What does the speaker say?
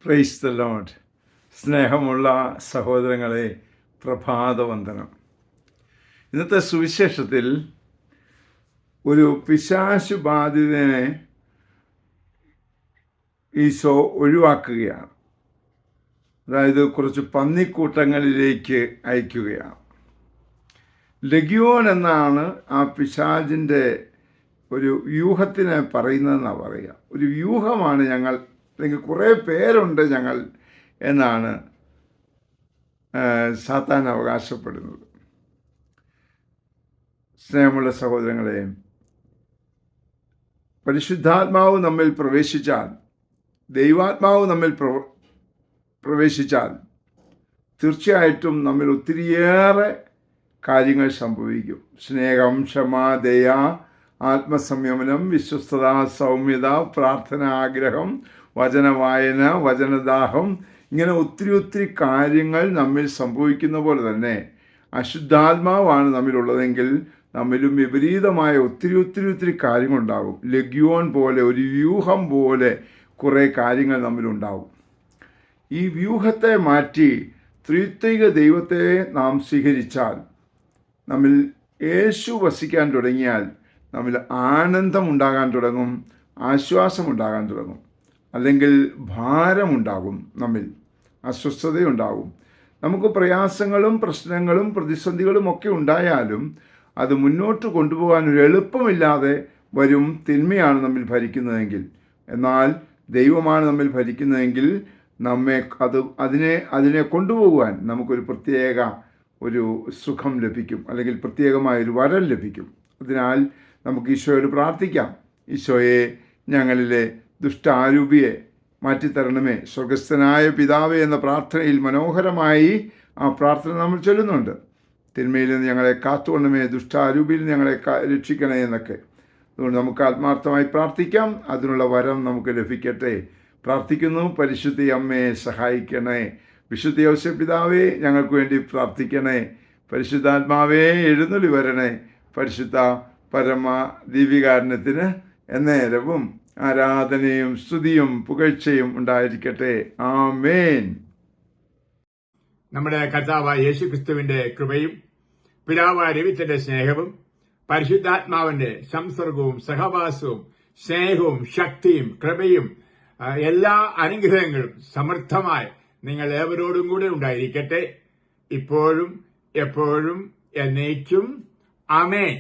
Praise the Lord. സ്നേഹമുള്ള സഹോദരങ്ങളെ, പ്രഭാതവന്ദനം. ഇന്നത്തെ സുവിശേഷത്തിൽ ഒരു പിശാചു ബാധിതനെ ഈശോ ഒഴിവാക്കുകയാണ്. അതായത് കുറച്ച് പന്നിക്കൂട്ടങ്ങളിലേക്ക് അയക്കുകയാണ്. ലഗ്യോൻ എന്നാണ് ആ പിശാചിൻ്റെ ഒരു വ്യൂഹത്തിനെ പറയുന്നതെന്നാണ് പറയുക. ഒരു വ്യൂഹമാണ് ഞങ്ങൾ, അല്ലെങ്കിൽ കുറേ പേരുണ്ട് ഞങ്ങൾ എന്നാണ് സാത്താൻ അവകാശപ്പെടുന്നത്. സ്നേഹമുള്ള സഹോദരങ്ങളെ, പരിശുദ്ധാത്മാവ് നമ്മിൽ പ്രവേശിച്ചാൽ, ദൈവാത്മാവ് നമ്മിൽ പ്രവേശിച്ചാൽ തീർച്ചയായിട്ടും നമ്മിൽ ഒത്തിരിയേറെ കാര്യങ്ങൾ സംഭവിക്കും. സ്നേഹം, ക്ഷമ, ദയ, ആത്മസംയമനം, വിശ്വസ്തത, സൗമ്യത, പ്രാർത്ഥന, ആഗ്രഹം, വചനവായന, വചനദാഹം, ഇങ്ങനെ ഒത്തിരി കാര്യങ്ങൾ നമ്മിൽ സംഭവിക്കുന്ന പോലെ തന്നെ അശുദ്ധാത്മാവാണ് നമ്മിലുള്ളതെങ്കിൽ നമ്മിലും വിപരീതമായ ഒത്തിരി കാര്യങ്ങളുണ്ടാകും. ലഗ്യോൻ പോലെ, ഒരു വ്യൂഹം പോലെ കുറേ കാര്യങ്ങൾ നമ്മിലുണ്ടാകും. ഈ വ്യൂഹത്തെ മാറ്റി ത്രിത്വിക ദൈവത്തെ നാം സ്വീകരിച്ചാൽ, നമ്മിൽ യേശു വസിക്കാൻ തുടങ്ങിയാൽ നമ്മിൽ ആനന്ദം ഉണ്ടാകാൻ തുടങ്ങും, ആശ്വാസം ഉണ്ടാകാൻ തുടങ്ങും. അല്ലെങ്കിൽ ഭാരമുണ്ടാകും, നമ്മിൽ അസ്വസ്ഥതയുണ്ടാകും. നമുക്ക് പ്രയാസങ്ങളും പ്രശ്നങ്ങളും പ്രതിസന്ധികളും ഒക്കെ ഉണ്ടായാലും അത് മുന്നോട്ട് കൊണ്ടുപോകാൻ ഒരു എളുപ്പമില്ലാതെ വരും. തിന്മയാണ് നമ്മിൽ ഭരിക്കുന്നതെങ്കിൽ. എന്നാൽ ദൈവമാണ് നമ്മിൽ ഭരിക്കുന്നതെങ്കിൽ നമ്മെ അതിനെ കൊണ്ടുപോകാൻ നമുക്കൊരു പ്രത്യേക ഒരു സുഖം ലഭിക്കും, അല്ലെങ്കിൽ പ്രത്യേകമായൊരു വരം ലഭിക്കും. അതിനാൽ നമുക്ക് ഈശോയോട് പ്രാർത്ഥിക്കാം. ഈശോയെ, ഞങ്ങളിലെ ദുഷ്ടാരൂപിയെ മാറ്റിത്തരണമേ. സ്വർഗസ്ഥനായ പിതാവേ എന്ന പ്രാർത്ഥനയിൽ മനോഹരമായി ആ പ്രാർത്ഥന നമ്മൾ ചൊല്ലുന്നുണ്ട്. തിന്മയിൽ നിന്ന് ഞങ്ങളെ കാത്തുകൊള്ളണമേ, ദുഷ്ടാരൂപിയിൽ നിന്ന് ഞങ്ങളെ രക്ഷിക്കണേ എന്നൊക്കെ. അതുകൊണ്ട് നമുക്ക് ആത്മാർത്ഥമായി പ്രാർത്ഥിക്കാം. അതിനുള്ള വരം നമുക്ക് ലഭിക്കട്ടെ. പ്രാർത്ഥിക്കുന്നു. പരിശുദ്ധ അമ്മയെ സഹായിക്കണേ. വിശുദ്ധ യോസേപ്പ് പിതാവേ, ഞങ്ങൾക്ക് വേണ്ടി പ്രാർത്ഥിക്കണേ. പരിശുദ്ധാത്മാവേ, എഴുന്നള്ളി വരണേ. പരിശുദ്ധ പരമ ദിവ്യകാരുണ്യത്തിന് എന്നേരവും ആരാധനയും സ്തുതിയും പുകഴ്ചയും ഉണ്ടായിരിക്കട്ടെ. ആമേൻ. നമ്മുടെ കർത്താവായ യേശുക്രിസ്തുവിന്റെ കൃപയും പിതാവായ ദൈവത്തിന്റെ സ്നേഹവും പരിശുദ്ധാത്മാവിന്റെ സംസർഗവും സഹവാസവും സ്നേഹവും ശക്തിയും കൃപയും എല്ലാ അനുഗ്രഹങ്ങളും സമൃദ്ധമായി നിങ്ങൾ ഏവരോടും കൂടെ ഉണ്ടായിരിക്കട്ടെ, ഇപ്പോഴും എപ്പോഴും എന്നേക്കും. ആമേൻ.